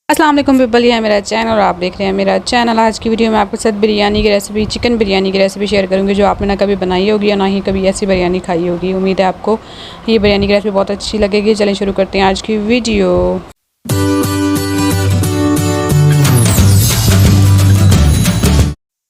अस्सलाम वालेकुम पीपल, ये है मेरा चैनल और आप देख रहे हैं मेरा चैनल। आज की वीडियो में आपके साथ बिरयानी की रेसिपी, चिकन बिरयानी की रेसिपी शेयर करूंगी जो आपने ना कभी बनाई होगी या ना ही कभी ऐसी बिरयानी खाई होगी। उम्मीद है आपको ये बिरयानी की रेसिपी बहुत अच्छी लगेगी। चलें शुरू करते हैं आज की वीडियो।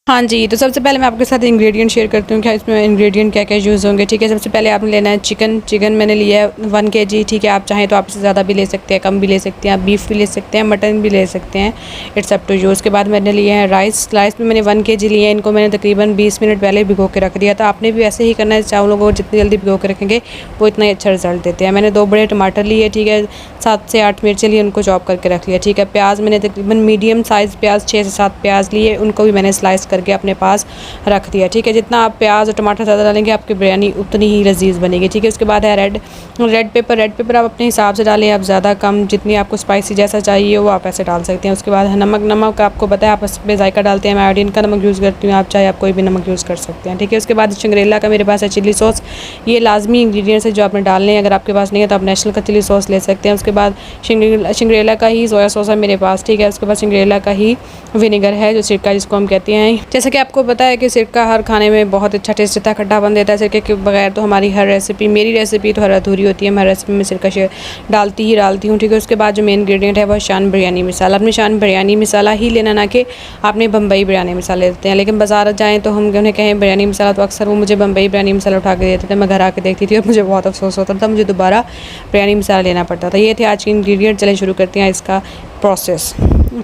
हाँ जी, तो सबसे पहले मैं आपके साथ इंग्रेडिएंट शेयर करती हूँ कि इसमें इंग्रेडिएंट क्या क्या यूज़ होंगे। ठीक है, सबसे पहले आपने लेना है चिकन मैंने लिया है 1 kg। ठीक है, आप चाहें तो आप इससे ज़्यादा भी ले सकते हैं, कम भी ले सकते हैं, आप बीफ भी ले सकते हैं, मटन भी ले सकते हैं, इट्स अप टू यू। उसके बाद मैंने लिए हैं राइस भी मैंने 1 kg लिए हैं। इनको मैंने तकरीबन 20 मिनट पहले भिगो के रख दिया था। आपने भी ऐसे ही करना है, चावलों को जितनी जल्दी भिगो के रखेंगे वो इतना ही अच्छा रिजल्ट देते हैं। मैंने 2 बड़े टमाटर लिए, ठीक है, 7 से 8 मिर्च लिए, उनको चॉप करके रख लिया। ठीक है, प्याज मैंने तकरीबन मीडियम साइज़ प्याज 6 से 7 प्याज लिए, उनको भी मैंने स्लाइस करके अपने पास रख दिया। ठीक है, जितना आप प्याज और टमाटर ज़्यादा डालेंगे आपकी बिरयानी उतनी ही लजीज़ बनेगी। ठीक है, उसके बाद है रेड पेपर आप अपने हिसाब से डालें, आप ज़्यादा कम जितनी आपको स्पाइसी जैसा चाहिए वो आप ऐसे डाल सकते हैं। उसके बाद है नमक आपको पता है आप इस पर जायका डालते हैं, मैं आयोडीन का नमक यूज़ करती हूँ, आप चाहे आप कोई भी नमक यूज़ कर सकते हैं। ठीक है, उसके बाद शंग्रेला का मेरे पास है चिली सॉस, ये लाजमी इंग्रेडिएंट्स है जो आपने डालने हैं। अगर आपके पास नहीं है तो आप नेशनल का चिली सॉस ले सकते हैं। उसके बाद शंग्रेला का ही सोया सॉस है मेरे पास। ठीक है, उसके बाद शंग्रेला का ही विनेगर है जो सिरका जिसको हम कहते हैं। जैसे कि आपको पता है कि सिरका हर खाने में बहुत अच्छा टेस्ट देता है, खट्टा बन देता है। सिरके के बगैर तो हमारी हर रेसिपी, मेरी रेसिपी तो हर अधूरी होती है। मैं रेसिपी में सिरका डालती हूँ। ठीक है, उसके बाद जो मेन इंग्रेडिएंट है वह शान बिरयानी मसाला। अपने शान बिरयानी मसाला ही लेना, ना कि आपने बम्बई बिरयानी मसाला लेते हैं। लेकिन बाजार जाएँ तो हम उन्हें कहें बिरयानी मसाला तो अक्सर वो मुझे बम्बई बिरयानी मसाला उठा के देते थे। मैं घर आके देखती थी और मुझे बहुत अफसोस होता था, मुझे दोबारा बिरयानी मसाला लेना पड़ता था। ये थे आज के इंग्रेडिएंट। चले शुरू करते हैं इसका प्रोसेस।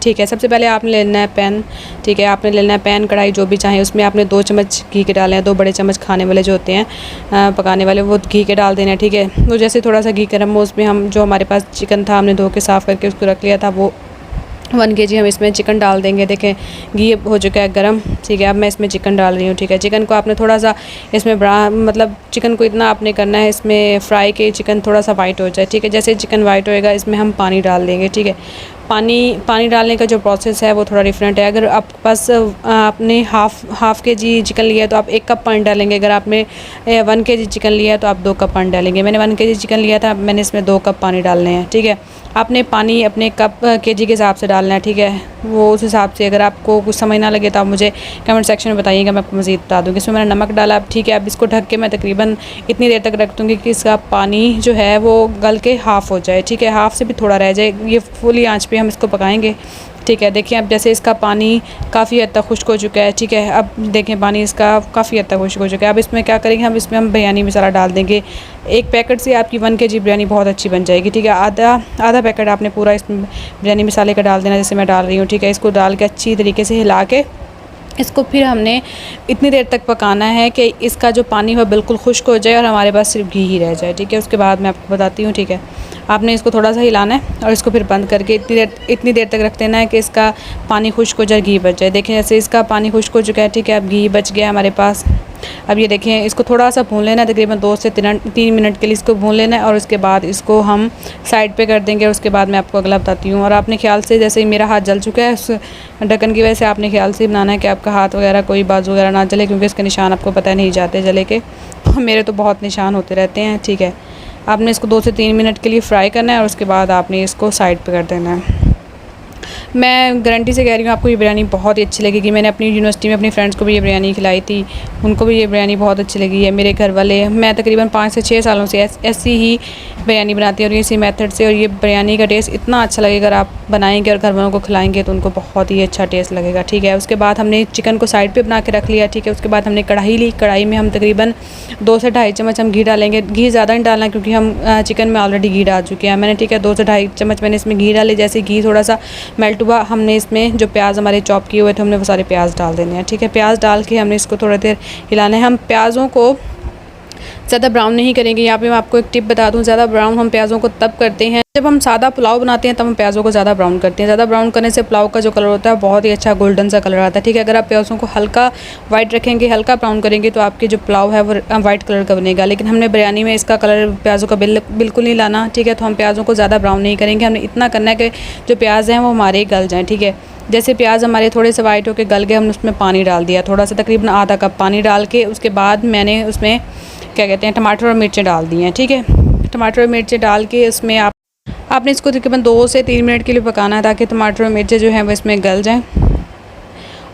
ठीक है, सबसे पहले आपने लेना है पैन। ठीक है, आपने लेना है पैन, कढ़ाई जो भी चाहें, उसमें आपने 2 चम्मच घी के डाले हैं। 2 बड़े चम्मच खाने वाले जो होते हैं पकाने वाले, वो घी के डाल देना है। ठीक है, तो जैसे थोड़ा सा घी गर्म हो उसमें हम जो हमारे पास चिकन था हमने धो के साफ़ करके उसको रख लिया था, वो 1 kg हम इसमें चिकन डाल देंगे। देखें घी हो चुका है गरम। ठीक है, अब मैं इसमें चिकन डाल रही हूँ। ठीक है, चिकन को आपने थोड़ा सा इसमें मतलब चिकन को इतना आपने करना है इसमें फ्राई के चिकन थोड़ा सा वाइट हो जाए। ठीक है, जैसे चिकन वाइट होएगा इसमें हम पानी डाल देंगे। ठीक है, पानी डालने का जो प्रोसेस है वो थोड़ा डिफरेंट है। अगर आपके पास आपने हाफ़ kg चिकन लिया है तो आप 1 कप पानी डालेंगे। अगर आपने 1 kg चिकन लिया है तो आप 2 कप पानी डालेंगे। मैंने 1 kg चिकन लिया था, मैंने इसमें 2 कप पानी डालने हैं। ठीक है, आपने पानी अपने कप kg के हिसाब से डालना है। ठीक है, वो उस हिसाब से। अगर आपको कुछ समझ ना लगे तो आप मुझे कमेंट सेक्शन में बताइएगा, मैं आपको मज़ीद बता दूँगी। इसमें मैंने नमक डाला। ठीक है, अब इसको ढक के मैं तकरीबन इतनी देर तक रख दूँगी कि इसका पानी जो है वो गल के हाफ़ हो जाए। ठीक है, हाफ़ से भी थोड़ा रह जाए, ये फुली आँच पे हम इसको पकाएंगे। ठीक है, देखिए अब जैसे इसका पानी काफ़ी हद तक खुश्क हो चुका है। ठीक है, अब देखें पानी इसका काफ़ी हद तक खुश्क हो चुका है। अब इसमें क्या करेंगे, हम बिरयानी मसाला डाल देंगे। 1 पैकेट से आपकी 1 kg बिरयानी बहुत अच्छी बन जाएगी। ठीक है, आधा पैकेट आपने पूरा इसमें बिरयानी मसाले का डाल देना, जैसे मैं डाल रही हूँ। ठीक है, इसको डाल के अच्छी तरीके से हिला के इसको फिर हमने इतनी देर तक पकाना है कि इसका जो पानी है बिल्कुल खुश्क हो जाए और हमारे पास सिर्फ घी ही रह जाए। ठीक है, उसके बाद मैं आपको बताती हूँ। ठीक है, आपने इसको थोड़ा सा हिलाना है और इसको फिर बंद करके इतनी देर तक रख देना है कि इसका पानी खुश्क हो जाए, घी बच जाए। देखें जैसे इसका पानी खुश्क हो चुका है। ठीक है, अब घी बच गया हमारे पास। अब ये देखें, इसको थोड़ा सा भून लेना है, तकरीबन 2 से 3 मिनट के लिए इसको भून लेना है और उसके बाद इसको हम साइड पे कर देंगे। और उसके बाद मैं आपको अगला बताती हूँ। और आपने ख्याल से, जैसे ही मेरा हाथ जल चुका है उस ढक्कन की वजह से, आपने ख्याल से बनाना है कि आपका हाथ वगैरह कोई बाजू वगैरह ना जले, क्योंकि इसके निशान आपको पता नहीं जाते जले के। मेरे तो बहुत निशान होते रहते हैं। ठीक है, आपने इसको 2 से 3 मिनट के लिए फ्राई करना है और उसके बाद आपने इसको साइड पे कर देना है। मैं गारंटी से कह रही हूँ आपको ये बिरयानी बहुत ही अच्छी लगेगी। मैंने अपनी यूनिवर्सिटी में अपनी फ्रेंड्स को भी ये बिरयानी खिलाई थी, उनको भी ये बिरयानी बहुत अच्छी लगी है। मेरे घर वाले, मैं तकरीबन 5 से 6 सालों से ऐसी ही बिरयानी बनाती हूँ और इसी मेथड से। और ये बिरयानी का टेस्ट इतना अच्छा लगेगा, अगर आप बनाएंगे और घर वालों को खिलाएंगे तो उनको बहुत ही अच्छा टेस्ट लगेगा। ठीक है, उसके बाद हमने चिकन को साइड पर बना के रख लिया। ठीक है, उसके बाद हमने कढ़ाई ली। कढ़ाई में हम तकरीबन 2 से 2.5 चम्मच हम घी डालेंगे। घी ज़्यादा नहीं डालना क्योंकि हम चिकन में ऑलरेडी घी डाल चुके हैं मैंने। ठीक है, 2 से 2.5 चम्मच मैंने इसमें घी डाले। जैसे घी थोड़ा सा मेल्ट हुआ, हमने इसमें जो प्याज हमारे चॉप किए हुए थे हमने वो सारे प्याज डाल देने हैं। ठीक है, प्याज डाल के हमने इसको थोड़ी देर हिलाना है। हम प्याज़ों को ज़्यादा ब्राउन नहीं करेंगे। यहाँ पे मैं आपको एक टिप बता दूँ, ज़्यादा ब्राउन हम प्याज़ों को तब करते हैं जब हम सादा पुलाव बनाते हैं, तब हम प्याज़ों को ज़्यादा ब्राउन करते हैं। ज़्यादा ब्राउन करने से पुलाव का जो कलर होता है बहुत ही अच्छा गोल्डन सा कलर आता है। ठीक है, अगर आप प्याज़ों को हल्का वाइट रखेंगे, हल्का ब्राउन करेंगे तो आपके जो पुलाव है वो वाइट कलर का बनेगा। लेकिन हमने बिरयानी में इसका कलर प्याज़ों का बिल्कुल नहीं लाना। ठीक है, तो हम प्याज़ों को ज़्यादा ब्राउन नहीं करेंगे। हमने इतना करना है कि जो प्याज हैं वो हमारे गल जाएँ। ठीक है, जैसे प्याज हमारे थोड़े से वाइट होकर गल गए, हमने उसमें पानी डाल दिया, थोड़ा सा तकरीबन आधा कप पानी डाल के उसके बाद मैंने उसमें क्या कहते हैं टमाटर और मिर्चें डाल दी हैं। ठीक है, टमाटर और मिर्चें डाल के उसमें आपने इसको तकरीबन 2 से 3 मिनट के लिए पकाना है ताकि टमाटर और मिर्चें जो हैं वो इसमें गल जाएँ।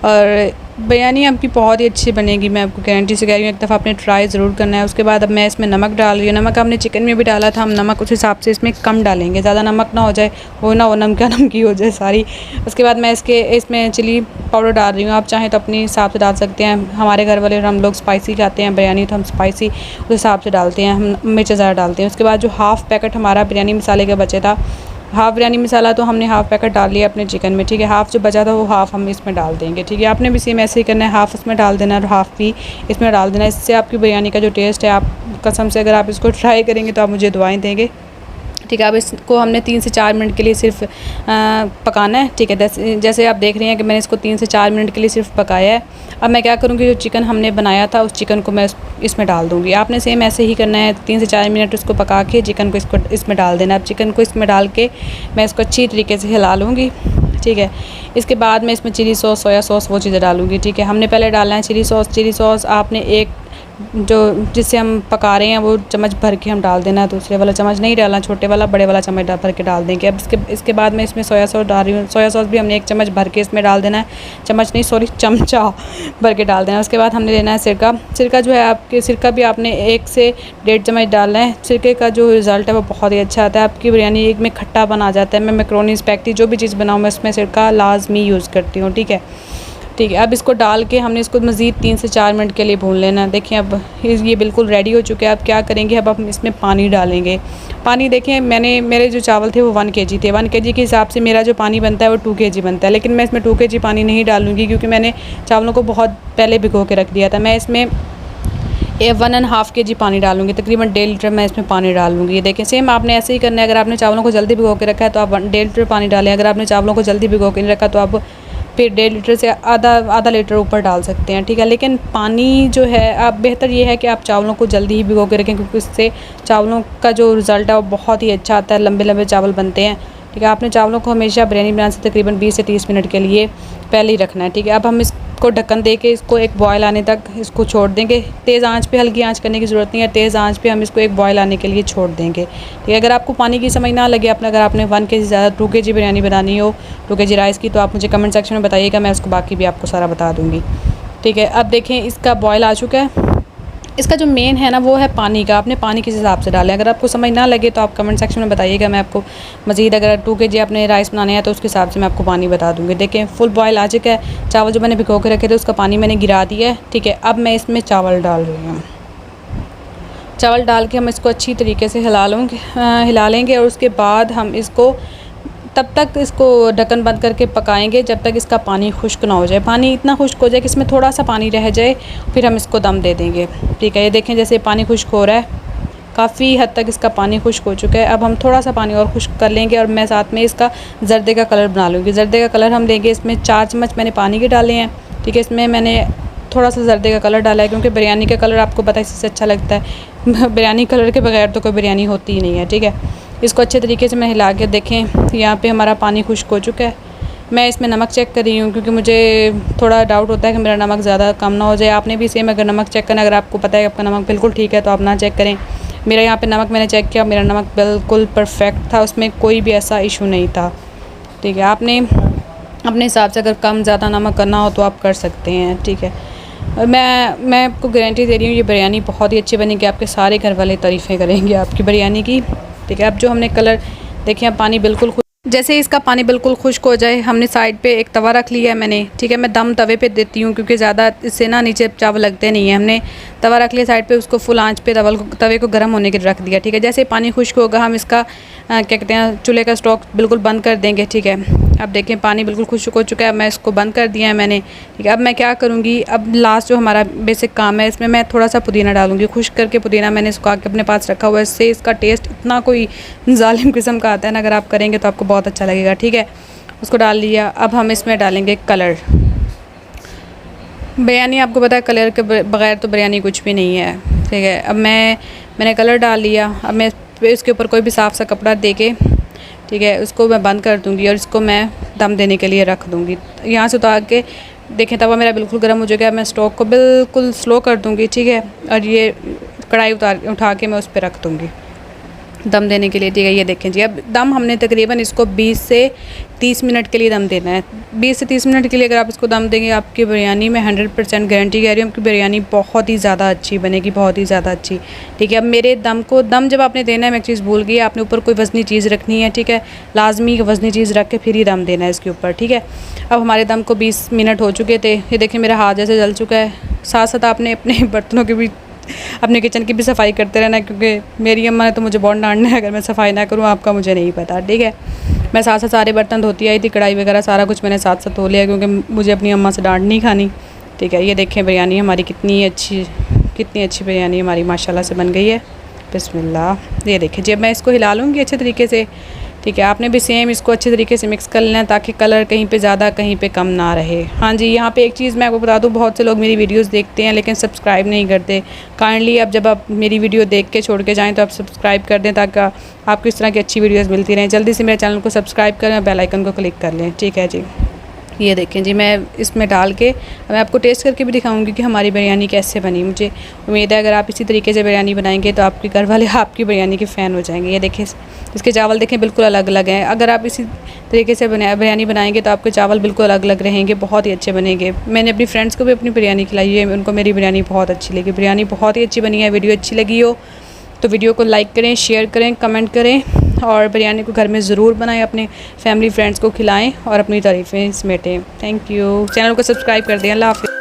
और बिरयानी आपकी बहुत ही अच्छी बनेगी, मैं आपको गारंटी से कह रही हूँ। एक दफ़ा आपने ट्राई ज़रूर करना है। उसके बाद अब मैं इसमें नमक डाल रही हूँ। नमक हमने चिकन में भी डाला था, हम नमक उस हिसाब से इसमें कम डालेंगे, ज़्यादा नमक ना हो जाए, वो ना हो नमकी हो जाए सारी। उसके बाद मैं इसमें चिली पाउडर डाल रही हूँ। आप चाहें तो अपने हिसाब से डाल सकते हैं। हमारे घर वाले और हम लोग स्पाइसी खाते हैं बिरयानी, तो हम स्पाइसी उस हिसाब से डालते हैं, हम मिर्च ज़्यादा डालते हैं। उसके बाद जो हाफ़ पैकेट हमारा बिरयानी मसाले का बचे था, हाफ़ बिरयानी मसाला, तो हमने हाफ़ पैकेट डाल लिया अपने चिकन में, ठीक है। हाफ़ जो बचा था वो हाफ़ हम इसमें डाल देंगे, ठीक है। आपने भी सेम ऐसे ही करना है, हाफ़ उसमें डाल देना और हाफ़ भी इसमें डाल देना। इससे आपकी बिरयानी का जो टेस्ट है, आप कसम से अगर आप इसको ट्राई करेंगे तो आप मुझे दुआएं देंगे, ठीक है। अब इसको हमने 3 से 4 मिनट के लिए सिर्फ पकाना है, ठीक है। जैसे आप देख रहे हैं कि मैंने इसको 3 से 4 मिनट के लिए सिर्फ पकाया है। अब मैं क्या करूँगी, जो चिकन हमने बनाया था उस चिकन को मैं इसमें डाल दूँगी। आपने सेम ऐसे ही करना है, 3 से 4 मिनट उसको पका के चिकन को इसमें डाल देना। अब चिकन को इसमें डाल के मैं इसको अच्छी तरीके से हिला लूँगी, ठीक है। इसके बाद मैं इसमें चिली सॉस, सोया सॉस, वो चीज़ें डालूँगी, ठीक है। हमने पहले डालना है चिली सॉस। चिली सॉस आपने एक जो जिससे हम पका रहे हैं वो चम्मच भर के हम डाल देना, दूसरे वाला चम्मच नहीं डालना, छोटे वाला बड़े वाला चम्मच भर के डाल देंगे। अब इसके बाद मैं इसमें सोया सॉस डाल रही हूँ। सोया सॉस भी हमने एक चम्मच भर के इसमें डाल देना है, चम्मच नहीं सॉरी चमचा भर के डाल देना। उसके बाद हमने लेना है सिरका। सिरका जो है आपके, सिरका भी आपने 1 से 1.5 चम्मच डालना है। सिरके का जो रिज़ल्ट है वो बहुत ही अच्छा आता है, आपकी बिरयानी एक में खट्टापन आ जाता है। मैं मैक्रोनी, स्पैगेटी जो भी चीज़ बनाऊँ मैं उसमें सिरका लाजमी यूज़ करती हूँ, ठीक है। ठीक है, अब इसको डाल के हमने इसको मज़ीद 3 से 4 मिनट के लिए भून लेना। देखिए अब ये बिल्कुल रेडी हो चुके हैं। अब क्या करेंगे, अब हम इसमें पानी डालेंगे। पानी देखें, मेरे जो चावल थे वो 1 kg थे। 1 kg के हिसाब से मेरा जो पानी बनता है वो 2 kg बनता है, लेकिन मैं इसमें 2 kg पानी नहीं डालूँगी क्योंकि मैंने चावलों को बहुत पहले भिगो के रख दिया था। मैं इसमें 1.5 kg पानी डालूँगी, तकरीबन 1.5 लीटर मैं इसमें पानी डालूँगी। ये देखें, सेम आपने ऐसे ही करना है। अगर आपने चावलों को जल्दी भिगो के रखा है तो आप 1.5 लीटर पानी डालें। अगर आपने चावलों को जल्दी भिगो के नहीं रखा तो आप फिर 1.5 लीटर से आधा लीटर ऊपर डाल सकते हैं, ठीक है। लेकिन पानी जो है, आप बेहतर ये है कि आप चावलों को जल्दी ही भिगो के रखें क्योंकि उससे चावलों का जो रिज़ल्ट है वो बहुत ही अच्छा आता है, लंबे लंबे चावल बनते हैं, ठीक है। आपने चावलों को हमेशा बिरयानी बनाने से तकरीबन 20 से 30 मिनट के लिए पहले ही रखना है, ठीक है। अब हम इसको ढक्कन दे के इसको एक बॉयल आने तक इसको छोड़ देंगे। तेज़ आंच पे, हल्की आंच करने की ज़रूरत नहीं है, तेज़ आंच पे हम इसको एक बॉयल आने के लिए छोड़ देंगे, ठीक है। अगर आपको पानी की समझ ना लगे, अगर आपने 1 kg ज़्यादा 2 kg बिरयानी बनानी हो, 2 kg राइस की, तो आप मुझे कमेंट सेक्शन में बताइएगा, मैं उसको बाकी भी आपको सारा बता दूँगी, ठीक है। अब देखें इसका बॉयल आ चुका है। इसका जो मेन है ना वो है पानी का, आपने पानी किस हिसाब से डालें। अगर आपको समझ ना लगे तो आप कमेंट सेक्शन में बताइएगा, मैं आपको मज़ीद अगर 2 kg आपने राइस बनाने हैं तो उसके हिसाब से मैं आपको पानी बता दूँगी। देखें फुल बॉयल आ चुका है। चावल जो मैंने भिगो के रखे थे उसका पानी मैंने गिरा दिया है, ठीक है। अब मैं इसमें चावल डाल रही हूँ। चावल डाल के हम इसको अच्छी तरीके से हिला लेंगे और उसके बाद हम इसको तब तक इसको ढक्कन बंद करके पकाएंगे जब तक इसका पानी खुश्क ना हो जाए। पानी इतना खुश्क हो जाए कि इसमें थोड़ा सा पानी रह जाए, फिर हम इसको दम दे देंगे, ठीक है। ये देखें जैसे पानी खुश्क हो रहा है, काफ़ी हद तक इसका पानी खुश्क हो चुका है। अब हम थोड़ा सा पानी और खुश्क कर लेंगे और मैं साथ में इसका जर्दे का कलर बना लूँगी। जर्दे का कलर हम लेंगे, इसमें 4 चम्मच मैंने पानी के डाले हैं, ठीक है। इसमें मैंने थोड़ा सा जर्दे का कलर डाला है क्योंकि बिरयानी का कलर आपको पता है इससे अच्छा लगता है। बिरयानी कलर के बगैर तो कोई बिरयानी होती ही नहीं है, ठीक है। इसको अच्छे तरीके से मैं हिला के, देखें यहाँ पे हमारा पानी खुश्क हो चुका है। मैं इसमें नमक चेक कर रही हूँ क्योंकि मुझे थोड़ा डाउट होता है कि मेरा नमक ज़्यादा कम ना हो जाए। आपने भी सेम अगर नमक चेक करना, अगर आपको पता है कि आपका नमक बिल्कुल ठीक है तो आप ना चेक करें। मेरा यहाँ पे नमक मैंने चेक किया, मेरा नमक बिल्कुल परफेक्ट था, उसमें कोई भी ऐसा इशू नहीं था, ठीक है। आपने अपने हिसाब से अगर कम ज़्यादा नमक करना हो तो आप कर सकते हैं, ठीक है। और मैं आपको गारंटी दे रही हूँ ये बिरयानी बहुत ही अच्छी बनेगी, आपके सारे घर वाले तारीफ़ें करेंगे आपकी बिरयानी की, ठीक है। अब जो हमने कलर देखिए, अब पानी बिल्कुल जैसे इसका पानी बिल्कुल खुश्क हो जाए, हमने साइड पे एक तवा रख लिया है मैंने, ठीक है। मैं दम तवे पे देती हूँ क्योंकि ज़्यादा इससे ना नीचे चावल लगते नहीं है। हमने तवा रख लिया साइड पे, उसको फुल आंच पे तवे को गर्म होने के रख दिया, ठीक है। जैसे पानी खुश्क होगा हम इसका क्या कहते हैं, चूल्हे का स्टोव बिल्कुल बंद कर देंगे, ठीक है। अब देखें पानी बिल्कुल खुश्क हो चुका है, मैं इसको बंद कर दिया है मैंने, ठीक है। अब मैं क्या करूँगी, अब लास्ट जो हमारा बेसिक काम है, इसमें मैं थोड़ा सा पुदीना डालूँगी। खुश्क करके पुदीना मैंने सुखा के अपने पास रखा हुआ है, इससे इसका टेस्ट इतना कोई जालिम किस्म का आता है ना, अगर आप करेंगे तो आपको बहुत अच्छा लगेगा, ठीक है। उसको डाल लिया। अब हम इसमें डालेंगे कलर। बिरयानी आपको पता है कलर के बग़ैर तो बिरयानी कुछ भी नहीं है, ठीक है। अब मैंने कलर डाल लिया। अब मैं इसके ऊपर कोई भी साफ़ सा कपड़ा दे के, ठीक है, उसको मैं बंद कर दूँगी और इसको मैं दम देने के लिए रख दूँगी। यहाँ से उतार के देखें तवा मेरा बिल्कुल गर्म हो चुका है, मैं स्टोव को बिल्कुल स्लो कर दूँगी, ठीक है। और ये कढ़ाई उठा के मैं उस पर रख दूँगी। दम देने के लिए, ठीक है। ये देखें जी, अब दम हमने तकरीबन इसको 20 से 30 मिनट के लिए दम देना है। 20 से 30 मिनट के लिए अगर आप इसको दम देंगे, आपकी बिरयानी में 100% गारंटी कह रही हूँ, आपकी बिरयानी बहुत ही ज़्यादा अच्छी बनेगी, बहुत ही ज़्यादा अच्छी, ठीक है। अब मेरे दम जब आपने देना है, मैं एक चीज़ भूल गई, आपने ऊपर कोई वज़नी चीज़ रखनी है, ठीक है। लाजमी वज़नी चीज़ रख के फिर ही दम देना है इसके ऊपर, ठीक है। अब हमारे दम को 20 मिनट हो चुके थे। ये देखिए मेरा हाथ जैसे जल चुका है। साथ साथ आपने अपने बर्तनों की भी, अपने किचन की भी सफाई करते रहना, क्योंकि मेरी अम्मा ने तो मुझे बहुत डांटना है अगर मैं सफाई ना करूँ, आपका मुझे नहीं पता, ठीक है। मैं साथ साथ सारे बर्तन धोती आई थी, कढ़ाई वगैरह सारा कुछ मैंने साथ साथ धो लिया, क्योंकि मुझे अपनी अम्मा से डांट नहीं खानी, ठीक है। ये देखें बिरयानी हमारी कितनी अच्छी बिरयानी हमारी माशाल्लाह से बन गई है। बिस्मिल्लाह। ये देखिए जब मैं इसको हिला लूँगी अच्छे तरीके से, ठीक है। आपने भी सेम इसको अच्छे तरीके से मिक्स कर लेना, ताकि कलर कहीं पे ज़्यादा कहीं पे कम ना रहे। हाँ जी, यहाँ पे एक चीज़ मैं आपको बता दूँ, बहुत से लोग मेरी वीडियोस देखते हैं लेकिन सब्सक्राइब नहीं करते। काइंडली अब जब आप मेरी वीडियो देख के छोड़ के जाएँ तो आप सब्सक्राइब कर दें, ताकि आपको इस तरह की अच्छी वीडियोज़ मिलती रहें। जल्दी से मेरे चैनल को सब्सक्राइब करें और बेल आइकन को क्लिक कर लें, ठीक है जी। ये देखें जी, मैं इसमें डाल के मैं आपको टेस्ट करके भी दिखाऊंगी कि हमारी बिरयानी कैसे बनी। मुझे उम्मीद है अगर आप इसी तरीके से बिरयानी बनाएंगे तो आपके घर वाले आपकी बिरयानी के फ़ैन हो जाएंगे। ये देखें इसके चावल देखें बिल्कुल अलग अलग हैं। अगर आप इसी तरीके से बिरयानी बनाएंगे तो आपके चावल बिल्कुल अलग अलग रहेंगे, बहुत ही अच्छे बनेंगे। मैंने अपनी फ्रेंड्स को भी अपनी बिरयानी खिलाई है, उनको मेरी बिरयानी बहुत अच्छी लगी। बिरयानी बहुत ही अच्छी बनी है। वीडियो अच्छी लगी हो तो वीडियो को लाइक करें, शेयर करें, कमेंट करें, और बिरयानी को घर में ज़रूर बनाएं, अपने फैमिली फ्रेंड्स को खिलाएं और अपनी तारीफ़ें समेटें। Thank you. चैनल को सब्सक्राइब कर दें। अल्लाह हाफ़िज़।